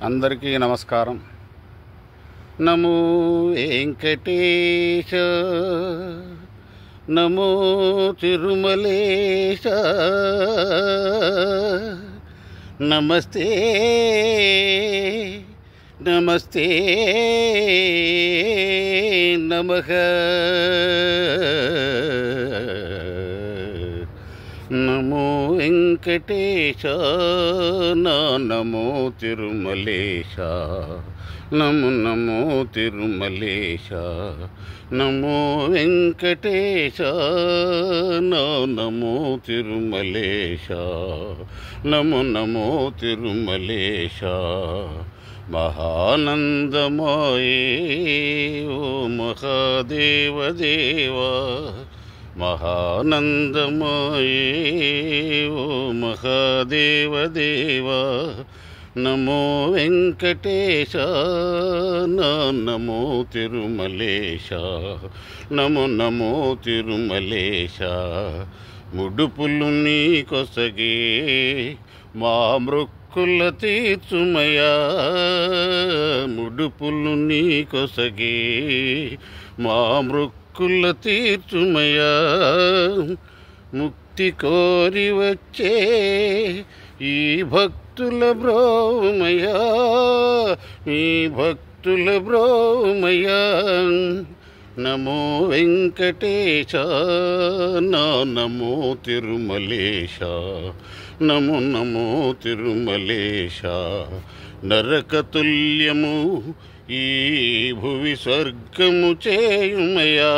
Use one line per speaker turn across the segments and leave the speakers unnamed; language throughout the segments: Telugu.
అందరికీ నమస్కారం. నమో వెంకటేశ, నమో తిరుమలేశ, నమస్తే నమస్తే నమః. నమో వెంకటేశ, నమో తిరుమలేశ, నమో తిరుమలేశ, నమో వెంకటేశ, నమో తిరుమలేశ, నమో తిరుమలేశ. మహానందమయే ఓ మహాదేవదేవా, మహానందమయే ఓ మహాదేవదేవా, నమో వెంకటేశ, నమో తిరుమలేశ, నమో తిరుమలేశ. ముడుపులు నీకొసగే మా మృక్కుల తీర్చుమయా, ముడుపులు నీకొసగే మా మృక్కుల తీర్చుమయా. ముక్తి కోరి వచ్చే ఈ భక్తుల బ్రోమయా, ఈ భక్తుల బ్రోమయా. నమో వెంకటేశ, నమో తిరుమలేశ, నమో తిరుమలేశ. నరకతుల్యము ఈ భువి స్వర్గము చేయుమయా,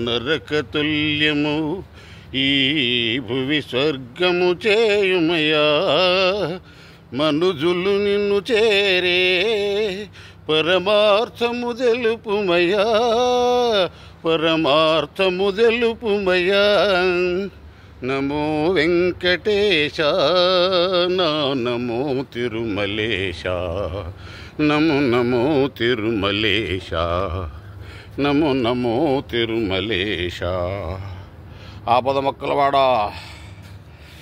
నరకతుల్యము ఈ భువి స్వర్గము చేయుమయా. మనుజులు నిన్ను చేరే పరమార్థము తెలుపుమయా, పరమార్థము తెలుపుమయా. నమో వెంకటేశ, నమో తిరుమలేశ, నమో తిరుమలేశ, నమో తిరుమలేశ. ఆపద మొక్కలవాడ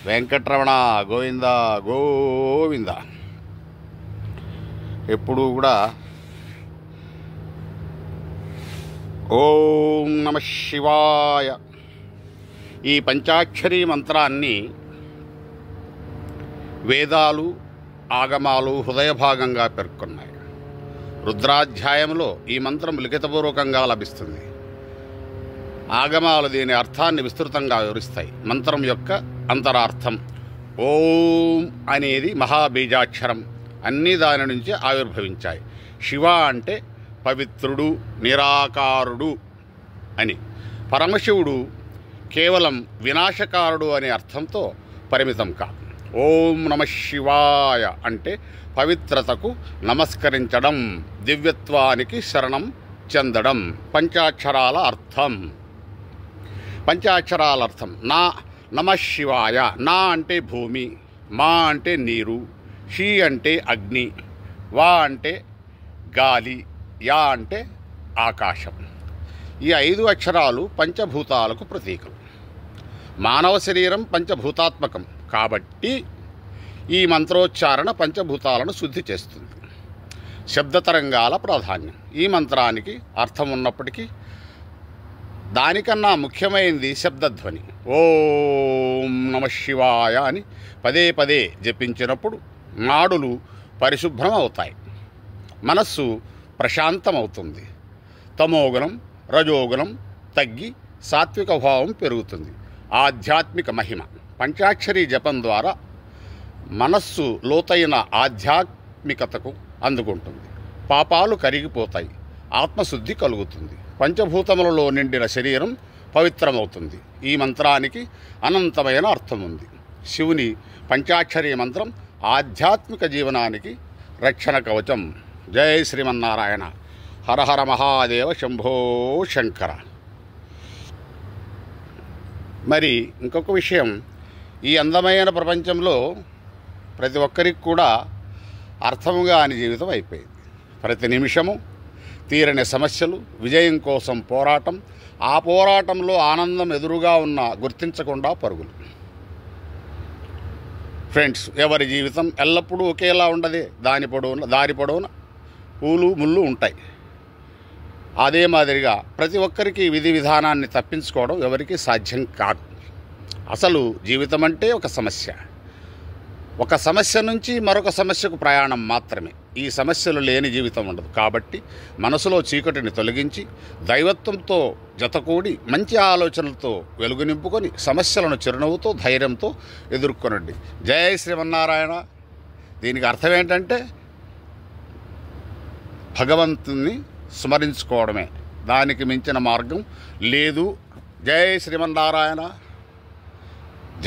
వెంకటరమణ గోవింద గోవింద. ఎప్పుడూ కూడా ఓం నమః శివాయ ఈ పంచాక్షరీ మంత్రాన్ని వేదాలు ఆగమాలు హృదయభాగంగా పేర్కొన్నాయి. రుద్రాధ్యాయంలో ఈ మంత్రం లిఖితపూర్వకంగా లభిస్తుంది. ఆగమాలు దీని అర్థాన్ని విస్తృతంగా వివరిస్తాయి. మంత్రం యొక్క అంతరార్థం ఓం అనేది మహాబీజాక్షరం, అన్నీ దాని నుంచి ఆవిర్భవించాయి. శివ అంటే పవిత్రుడు, నిరాకారుడు అని. పరమశివుడు కేవలం వినాశకారుడు అనే అర్థంతో పరిమితం కాదు. ఓం నమః శివాయ అంటే పవిత్రతకు నమస్కరించడం, దివ్యత్వానికి శరణం చెందడం. పంచాక్షరాల అర్థం. పంచాక్షరాల అర్థం నా నమః శివాయ. నా అంటే భూమి, మా అంటే నీరు, షి అంటే అగ్ని, వా అంటే గాలి, యా అంటే ఆకాశం. ఈ 5 అక్షరాలు పంచభూతాలకు ప్రతీకలు. మానవ శరీరం పంచభూతాత్మకం కాబట్టి ఈ మంత్రోచ్చారణ పంచభూతాలను శుద్ధి చేస్తుంది. శబ్దతరంగాల ప్రాధాన్యం. ఈ మంత్రానికి అర్థం ఉన్నప్పటికీ దానికన్నా ముఖ్యమైనది శబ్దధ్వని. ఓం నమః శివాయ అని పదే పదే జపించినప్పుడు నాడులు పరిశుభ్రం అవుతాయి, మనస్సు ప్రశాంతమవుతుంది, తమోగుణం రజోగుణం తగ్గి సాత్విక భావం పెరుగుతుంది. ఆధ్యాత్మిక మహిమ. పంచాక్షరీ జపం ద్వారా మనస్సు లోతైన ఆధ్యాత్మికతకు అందుకుంటుంది. పాపాలు కరిగిపోతాయి, ఆత్మశుద్ధి కలుగుతుంది, పంచభూతములలో నిండిన శరీరం పవిత్రమవుతుంది. ఈ మంత్రానికి అనంతమైన అర్థం ఉంది. శివుని పంచాక్షరీ మంత్రం ఆధ్యాత్మిక జీవనానికి రక్షణ కవచం. జై శ్రీమన్నారాయణ. హర హర మహాదేవ శంభో శంకర. మరి ఇంకొక విషయం, ఈ అందమైన ప్రపంచంలో ప్రతి ఒక్కరికి కూడా అర్థముగా అని జీవితం అయిపోయింది. ప్రతి నిమిషము తీరని సమస్యలు, విజయం కోసం పోరాటం, ఆ పోరాటంలో ఆనందం ఎదురుగా ఉన్న గుర్తించకుండా పరుగులు. ఫ్రెండ్స్, ఎవరి జీవితం ఎల్లప్పుడూ ఒకేలా ఉండదు. దారి పొడవున పూలు ముళ్ళు ఉంటాయి. అదే మాదిరిగా ప్రతి ఒక్కరికి విధి విధానాన్ని తప్పించుకోవడం ఎవరికీ సాధ్యం కాదు. అసలు జీవితం అంటే ఒక సమస్య. ఒక సమస్య నుంచి మరొక సమస్యకు ప్రయాణం మాత్రమే. ఈ సమస్యలు లేని జీవితం ఉండదు. కాబట్టి మనసులో చీకటిని తొలగించి దైవత్వంతో జతకూడి మంచి ఆలోచనలతో వెలుగు నింపుకొని సమస్యలను చిరునవ్వుతో ధైర్యంతో ఎదుర్కొనండి. జై శ్రీమన్నారాయణ. దీనికి అర్థం ఏంటంటే భగవంతుని స్మరించుకోవడమే, దానికి మించిన మార్గం లేదు. జై శ్రీమన్నారాయణ.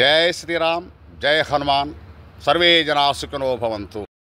జై శ్రీరామ్. జై హనుమాన్. సర్వే జనా సుఖినో భవంతు.